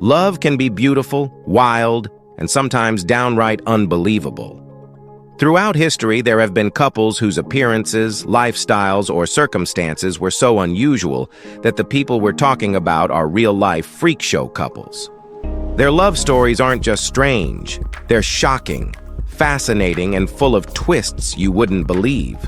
Love can be beautiful, wild, and sometimes downright unbelievable. Throughout history, there have been couples whose appearances, lifestyles, or circumstances were so unusual that the people we're talking about are real-life freak show couples. Their love stories aren't just strange, they're shocking, fascinating, and full of twists you wouldn't believe.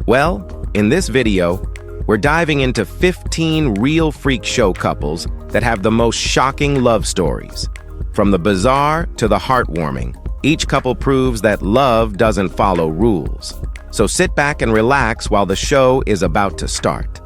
Well, in this video, we're diving into 15 real freak show couples that have the most shocking love stories. From the bizarre to the heartwarming, each couple proves that love doesn't follow rules. So sit back and relax while the show is about to start.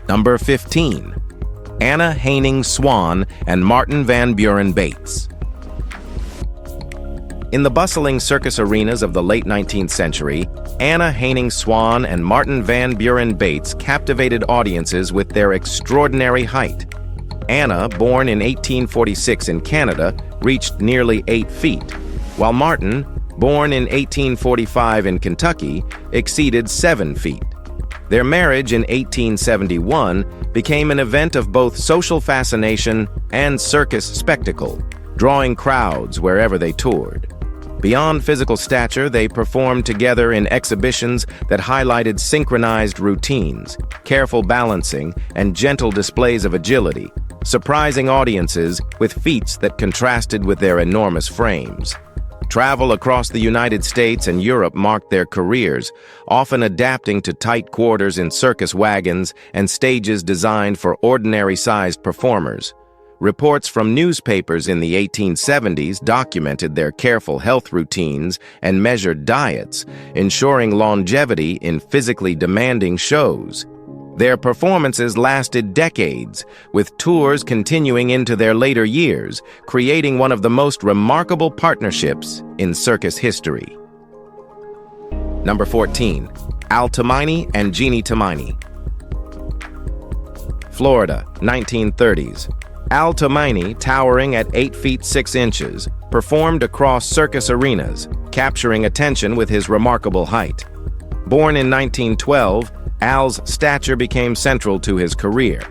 Number 15. Anna Heining Swan and Martin Van Buren Bates. In the bustling circus arenas of the late 19th century, Anna Heining Swan and Martin Van Buren Bates captivated audiences with their extraordinary height. Anna, born in 1846 in Canada, reached nearly 8 feet, while Martin, born in 1845 in Kentucky, exceeded 7 feet. Their marriage in 1871 became an event of both social fascination and circus spectacle, drawing crowds wherever they toured. Beyond physical stature, they performed together in exhibitions that highlighted synchronized routines, careful balancing, and gentle displays of agility, surprising audiences with feats that contrasted with their enormous frames. Travel across the United States and Europe marked their careers, often adapting to tight quarters in circus wagons and stages designed for ordinary-sized performers. Reports from newspapers in the 1870s documented their careful health routines and measured diets, ensuring longevity in physically demanding shows. Their performances lasted decades, with tours continuing into their later years, creating one of the most remarkable partnerships in circus history. Number 14. Al Tomaini and Jeannie Tomaini. Florida, 1930s. Al Tomaini, towering at 8 feet 6 inches, performed across circus arenas, capturing attention with his remarkable height. Born in 1912, Al's stature became central to his career.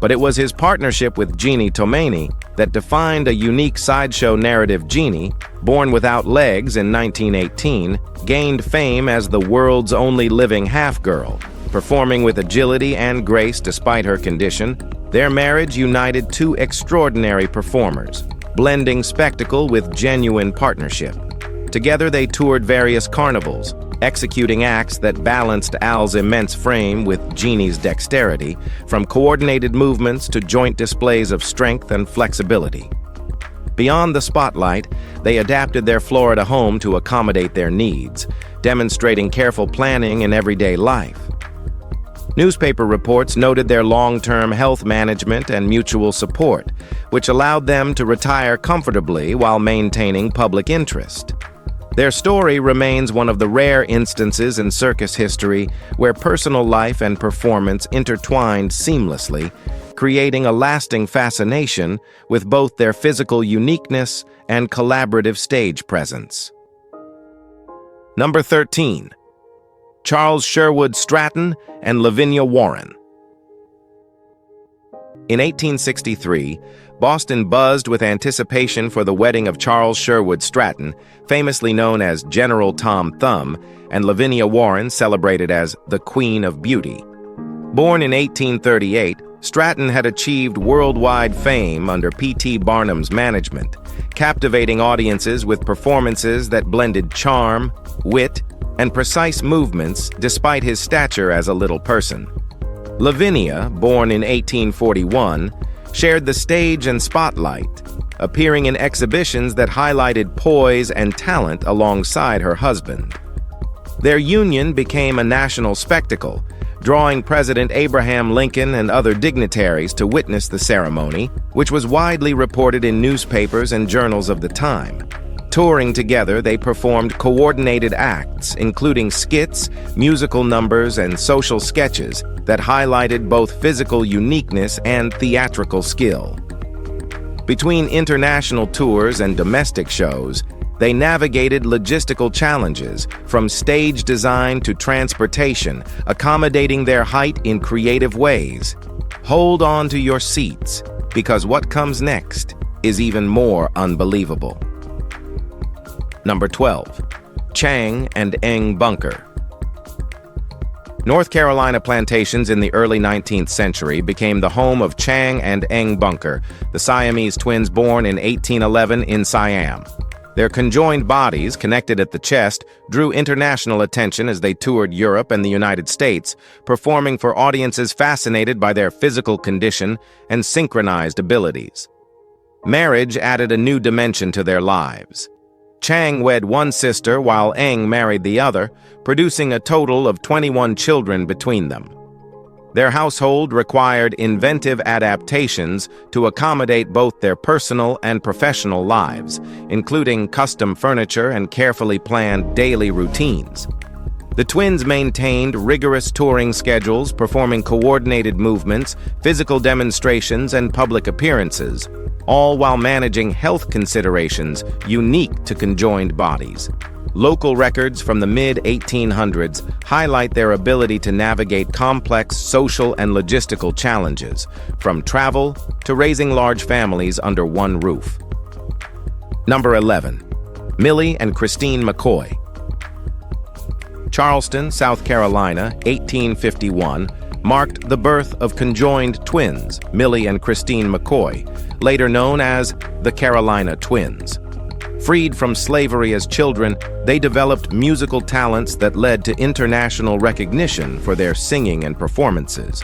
But it was his partnership with Jeannie Tomaini that defined a unique sideshow narrative. Jeannie, born without legs in 1918, gained fame as the world's only living half-girl, performing with agility and grace despite her condition. Their marriage united two extraordinary performers, blending spectacle with genuine partnership. Together they toured various carnivals, executing acts that balanced Al's immense frame with Jeannie's dexterity, from coordinated movements to joint displays of strength and flexibility. Beyond the spotlight, they adapted their Florida home to accommodate their needs, demonstrating careful planning in everyday life. Newspaper reports noted their long-term health management and mutual support, which allowed them to retire comfortably while maintaining public interest. Their story remains one of the rare instances in circus history where personal life and performance intertwined seamlessly, creating a lasting fascination with both their physical uniqueness and collaborative stage presence. Number 13. Charles Sherwood Stratton and Lavinia Warren. In 1863, Boston buzzed with anticipation for the wedding of Charles Sherwood Stratton, famously known as General Tom Thumb, and Lavinia Warren, celebrated as the Queen of Beauty. Born in 1838, Stratton had achieved worldwide fame under P.T. Barnum's management, captivating audiences with performances that blended charm, wit, and precise movements despite his stature as a little person. Lavinia, born in 1841, shared the stage and spotlight, appearing in exhibitions that highlighted poise and talent alongside her husband. Their union became a national spectacle, drawing President Abraham Lincoln and other dignitaries to witness the ceremony, which was widely reported in newspapers and journals of the time. Touring together, they performed coordinated acts, including skits, musical numbers, and social sketches that highlighted both physical uniqueness and theatrical skill. Between international tours and domestic shows, they navigated logistical challenges, from stage design to transportation, accommodating their height in creative ways. Hold on to your seats, because what comes next is even more unbelievable. Number 12. Chang and Eng Bunker. North Carolina plantations in the early 19th century became the home of Chang and Eng Bunker, the Siamese twins born in 1811 in Siam. Their conjoined bodies, connected at the chest, drew international attention as they toured Europe and the United States, performing for audiences fascinated by their physical condition and synchronized abilities. Marriage added a new dimension to their lives. Chang wed one sister while Eng married the other, producing a total of 21 children between them. Their household required inventive adaptations to accommodate both their personal and professional lives, including custom furniture and carefully planned daily routines. The twins maintained rigorous touring schedules, performing coordinated movements, physical demonstrations, and public appearances, all while managing health considerations unique to conjoined bodies. Local records from the mid-1800s highlight their ability to navigate complex social and logistical challenges, from travel to raising large families under one roof. Number 11. Millie and Christine McCoy. Charleston, South Carolina, 1851, marked the birth of conjoined twins, Millie and Christine McCoy, later known as the Carolina Twins. Freed from slavery as children, they developed musical talents that led to international recognition for their singing and performances.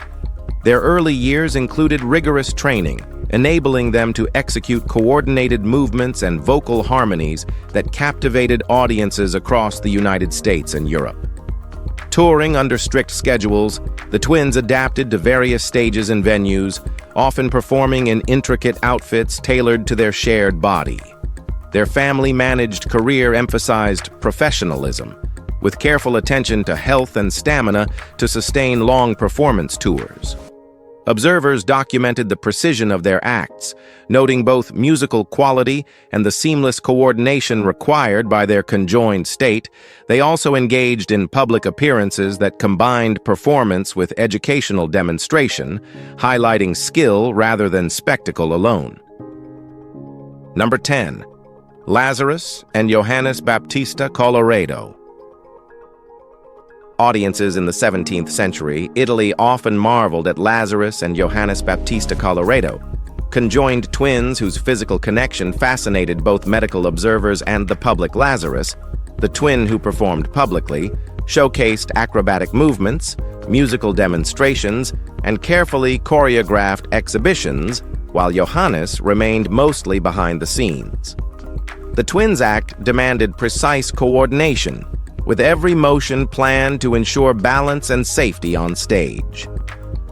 Their early years included rigorous training, enabling them to execute coordinated movements and vocal harmonies that captivated audiences across the United States and Europe. Touring under strict schedules, the twins adapted to various stages and venues, often performing in intricate outfits tailored to their shared body. Their family-managed career emphasized professionalism, with careful attention to health and stamina to sustain long performance tours. Observers documented the precision of their acts, noting both musical quality and the seamless coordination required by their conjoined state. They also engaged in public appearances that combined performance with educational demonstration, highlighting skill rather than spectacle alone. Number 10. Lazarus and Johannes Baptista Colloredo. Audiences in the 17th century, Italy often marveled at Lazarus and Johannes Baptista Colloredo, conjoined twins whose physical connection fascinated both medical observers and the public. Lazarus, the twin who performed publicly, showcased acrobatic movements, musical demonstrations, and carefully choreographed exhibitions, while Johannes remained mostly behind the scenes. The twins' act demanded precise coordination, with every motion planned to ensure balance and safety on stage.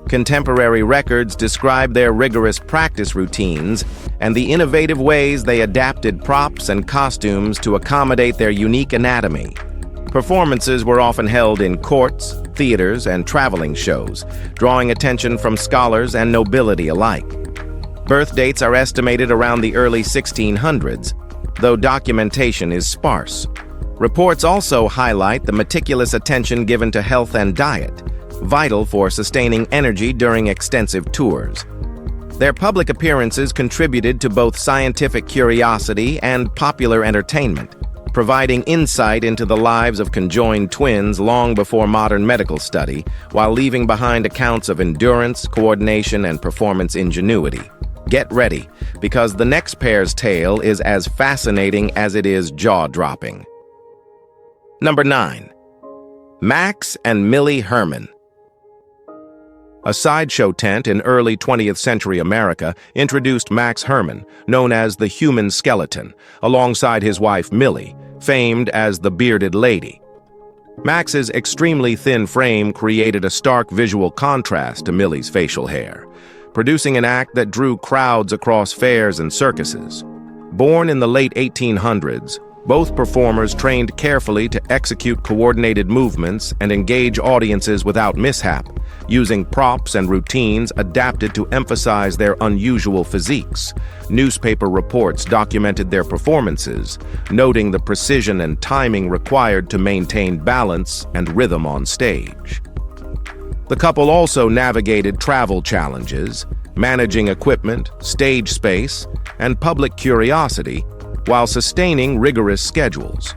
Contemporary records describe their rigorous practice routines and the innovative ways they adapted props and costumes to accommodate their unique anatomy. Performances were often held in courts, theaters, and traveling shows, drawing attention from scholars and nobility alike. Birth dates are estimated around the early 1600s, though documentation is sparse. Reports also highlight the meticulous attention given to health and diet, vital for sustaining energy during extensive tours. Their public appearances contributed to both scientific curiosity and popular entertainment, providing insight into the lives of conjoined twins long before modern medical study, while leaving behind accounts of endurance, coordination, and performance ingenuity. Get ready, because the next pair's tale is as fascinating as it is jaw-dropping. Number 9. Max and Millie Herman. A sideshow tent in early 20th century America introduced Max Herman, known as the Human Skeleton, alongside his wife Millie, famed as the Bearded Lady. Max's extremely thin frame created a stark visual contrast to Millie's facial hair, producing an act that drew crowds across fairs and circuses. Born in the late 1800s, both performers trained carefully to execute coordinated movements and engage audiences without mishap, using props and routines adapted to emphasize their unusual physiques. Newspaper reports documented their performances, noting the precision and timing required to maintain balance and rhythm on stage. The couple also navigated travel challenges, managing equipment, stage space, and public curiosity while sustaining rigorous schedules.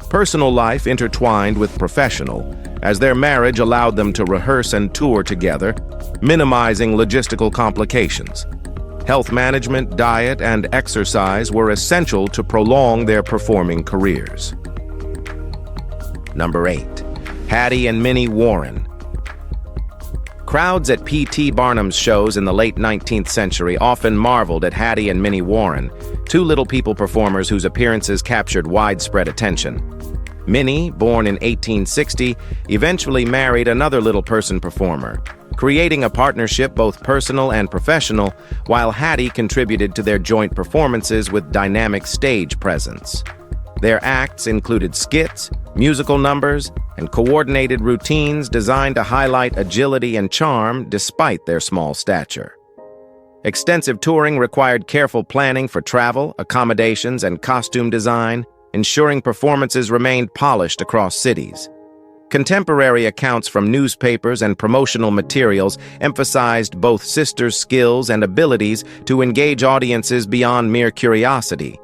Personal life intertwined with professional, as their marriage allowed them to rehearse and tour together, minimizing logistical complications. Health management, diet, and exercise were essential to prolong their performing careers. Number 8. Hattie and Minnie Warren. Crowds at P.T. Barnum's shows in the late 19th century often marveled at Hattie and Minnie Warren, two little people performers whose appearances captured widespread attention. Minnie, born in 1860, eventually married another little person performer, creating a partnership both personal and professional, while Hattie contributed to their joint performances with dynamic stage presence. Their acts included skits, musical numbers, and coordinated routines designed to highlight agility and charm despite their small stature. Extensive touring required careful planning for travel, accommodations, and costume design, ensuring performances remained polished across cities. Contemporary accounts from newspapers and promotional materials emphasized both sisters' skills and abilities to engage audiences beyond mere curiosity.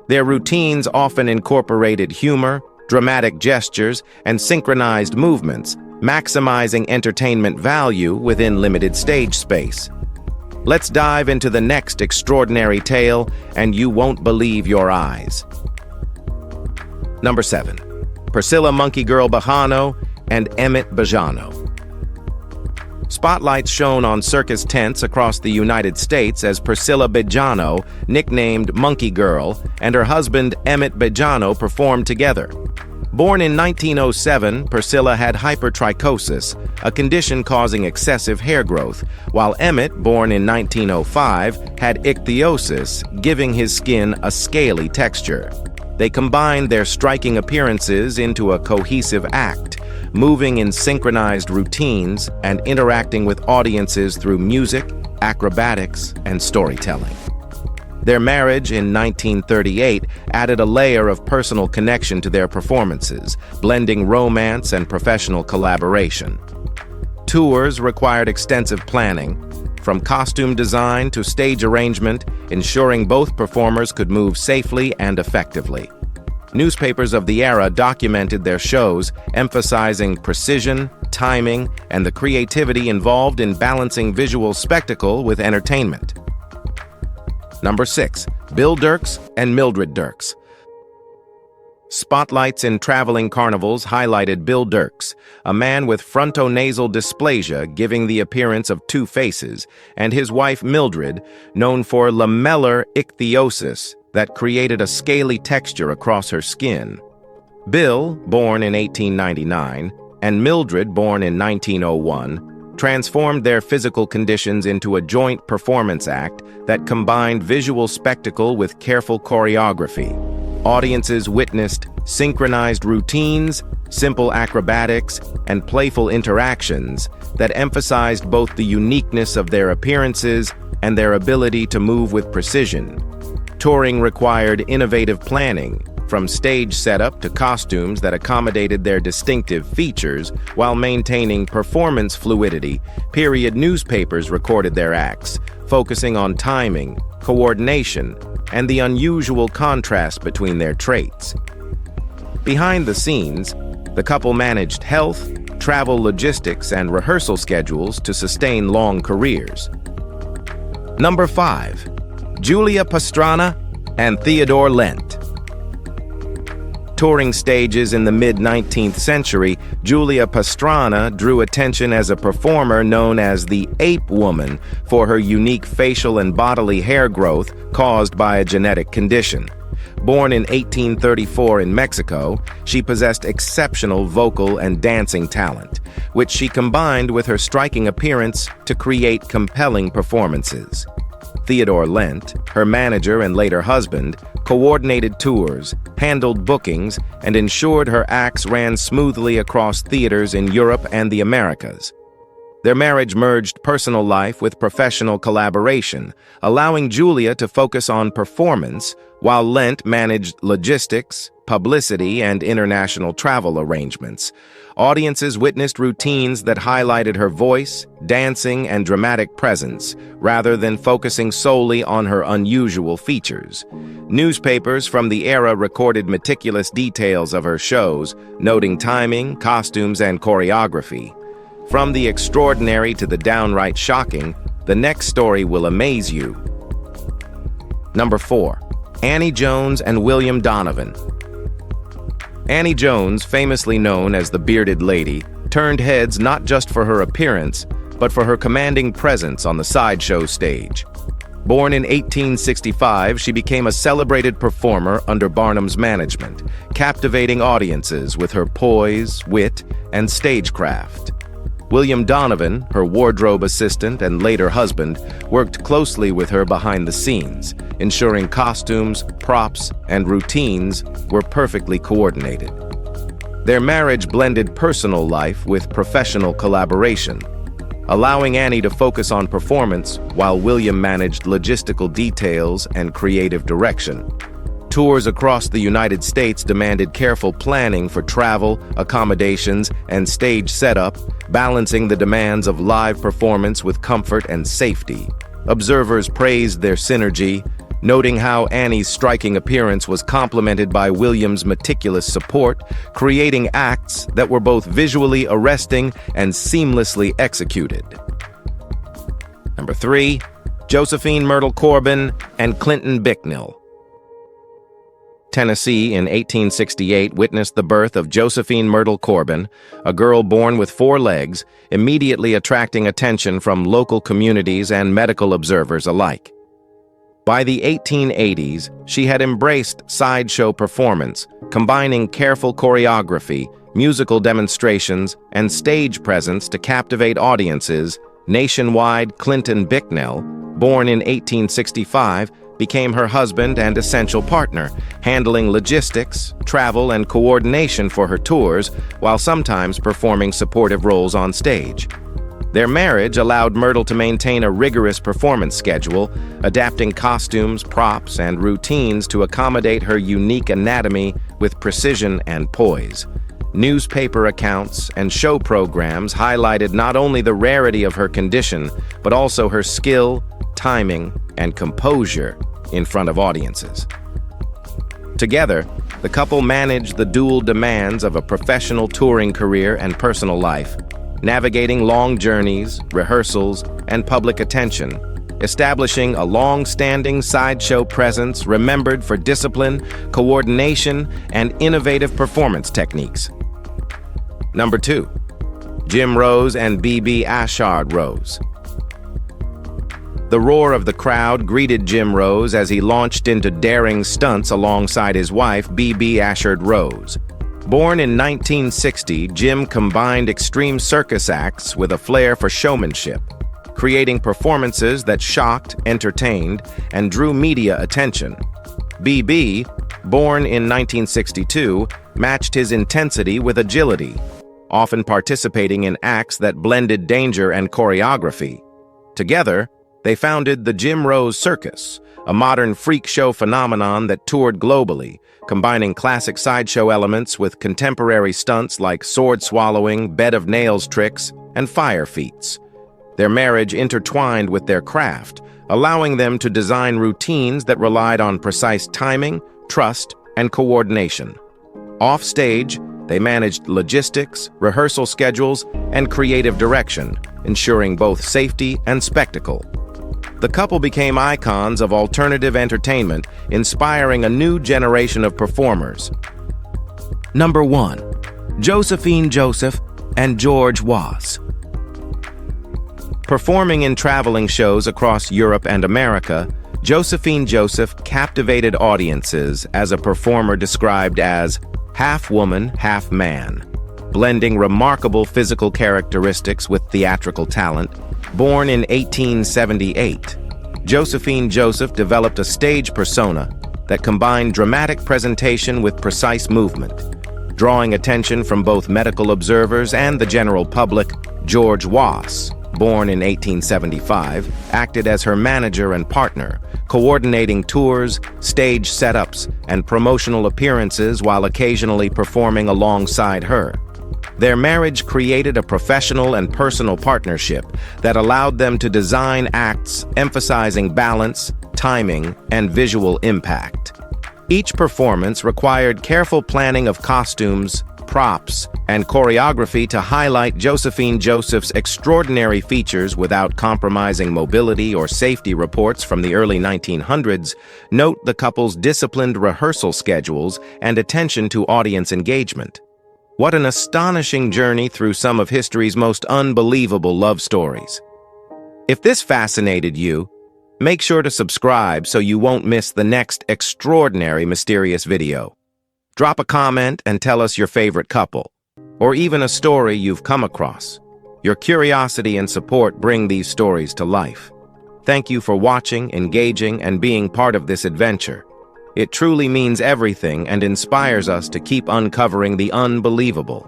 Their routines often incorporated humor, dramatic gestures, and synchronized movements, maximizing entertainment value within limited stage space. Let's dive into the next extraordinary tale, and you won't believe your eyes. Number 7. Priscilla Monkey Girl Bajano and Emmett Bajano. Spotlights shone on circus tents across the United States as Priscilla Bajano, nicknamed Monkey Girl, and her husband Emmett Bajano performed together. Born in 1907, Priscilla had hypertrichosis, a condition causing excessive hair growth, while Emmett, born in 1905, had ichthyosis, giving his skin a scaly texture. They combined their striking appearances into a cohesive act, moving in synchronized routines and interacting with audiences through music, acrobatics, and storytelling. Their marriage in 1938 added a layer of personal connection to their performances, blending romance and professional collaboration. Tours required extensive planning, from costume design to stage arrangement, ensuring both performers could move safely and effectively. Newspapers of the era documented their shows, emphasizing precision, timing, and the creativity involved in balancing visual spectacle with entertainment. Number 6. Bill Dirks and Mildred Dirks. Spotlights in traveling carnivals highlighted Bill Dirks, a man with frontonasal dysplasia giving the appearance of two faces, and his wife Mildred, known for lamellar ichthyosis that created a scaly texture across her skin. Bill, born in 1899, and Mildred, born in 1901, transformed their physical conditions into a joint performance act that combined visual spectacle with careful choreography. Audiences witnessed synchronized routines, simple acrobatics, and playful interactions that emphasized both the uniqueness of their appearances and their ability to move with precision. Touring required innovative planning, from stage setup to costumes that accommodated their distinctive features while maintaining performance fluidity. Period newspapers recorded their acts, focusing on timing, coordination, and the unusual contrast between their traits. Behind the scenes, the couple managed health, travel logistics, and rehearsal schedules to sustain long careers. Number 5. Julia Pastrana and Theodore Lent. Touring stages in the mid-19th century, Julia Pastrana drew attention as a performer known as the Ape Woman for her unique facial and bodily hair growth caused by a genetic condition. Born in 1834 in Mexico, she possessed exceptional vocal and dancing talent, which she combined with her striking appearance to create compelling performances. Theodore Lent, her manager and later husband, coordinated tours, handled bookings, and ensured her acts ran smoothly across theaters in Europe and the Americas. Their marriage merged personal life with professional collaboration, allowing Julia to focus on performance while Lent managed logistics, publicity, and international travel arrangements. Audiences witnessed routines that highlighted her voice, dancing, and dramatic presence, rather than focusing solely on her unusual features. Newspapers from the era recorded meticulous details of her shows, noting timing, costumes, and choreography. From the extraordinary to the downright shocking, the next story will amaze you. Number 4. Annie Jones and William Donovan. Annie Jones, famously known as the Bearded Lady, turned heads not just for her appearance, but for her commanding presence on the sideshow stage. Born in 1865, she became a celebrated performer under Barnum's management, captivating audiences with her poise, wit, and stagecraft. William Donovan, her wardrobe assistant and later husband, worked closely with her behind the scenes, ensuring costumes, props, and routines were perfectly coordinated. Their marriage blended personal life with professional collaboration, allowing Annie to focus on performance while William managed logistical details and creative direction. Tours across the United States demanded careful planning for travel, accommodations, and stage setup, balancing the demands of live performance with comfort and safety. Observers praised their synergy, noting how Annie's striking appearance was complemented by William's meticulous support, creating acts that were both visually arresting and seamlessly executed. Number 3. Josephine Myrtle Corbin and Clinton Bicknell. Tennessee in 1868 witnessed the birth of Josephine Myrtle Corbin, a girl born with 4 legs, immediately attracting attention from local communities and medical observers alike. By the 1880s, she had embraced sideshow performance, combining careful choreography, musical demonstrations, and stage presence to captivate audiences. Nationwide, Clinton Bicknell, born in 1865, became her husband and essential partner, handling logistics, travel, and coordination for her tours, while sometimes performing supportive roles on stage. Their marriage allowed Myrtle to maintain a rigorous performance schedule, adapting costumes, props, and routines to accommodate her unique anatomy with precision and poise. Newspaper accounts and show programs highlighted not only the rarity of her condition, but also her skill, timing, and composure in front of audiences. Together, the couple managed the dual demands of a professional touring career and personal life, navigating long journeys, rehearsals, and public attention, establishing a long-standing sideshow presence remembered for discipline, coordination, and innovative performance techniques. Number 2. Jim Rose and B.B. Ashard Rose. The roar of the crowd greeted Jim Rose as he launched into daring stunts alongside his wife, B.B. Ashard Rose. Born in 1960, Jim combined extreme circus acts with a flair for showmanship, creating performances that shocked, entertained, and drew media attention. B.B., born in 1962, matched his intensity with agility, often participating in acts that blended danger and choreography. Together, they founded the Jim Rose Circus, a modern freak show phenomenon that toured globally, combining classic sideshow elements with contemporary stunts like sword-swallowing, bed-of-nails tricks, and fire feats. Their marriage intertwined with their craft, allowing them to design routines that relied on precise timing, trust, and coordination. Off-stage, they managed logistics, rehearsal schedules, and creative direction, ensuring both safety and spectacle. The couple became icons of alternative entertainment, inspiring a new generation of performers. Number 1. Josephine Joseph and George Was. Performing in traveling shows across Europe and America, Josephine Joseph captivated audiences as a performer described as half woman, half man, blending remarkable physical characteristics with theatrical talent. Born in 1878, Josephine Joseph developed a stage persona that combined dramatic presentation with precise movement, drawing attention from both medical observers and the general public. George Wass, born in 1875, acted as her manager and partner, coordinating tours, stage setups, and promotional appearances while occasionally performing alongside her. Their marriage created a professional and personal partnership that allowed them to design acts emphasizing balance, timing, and visual impact. Each performance required careful planning of costumes, props, and choreography to highlight Josephine Joseph's extraordinary features without compromising mobility or safety. Reports from the early 1900s note the couple's disciplined rehearsal schedules and attention to audience engagement. What an astonishing journey through some of history's most unbelievable love stories. If this fascinated you, make sure to subscribe so you won't miss the next extraordinary mysterious video. Drop a comment and tell us your favorite couple, or even a story you've come across. Your curiosity and support bring these stories to life. Thank you for watching, engaging, and being part of this adventure. It truly means everything and inspires us to keep uncovering the unbelievable.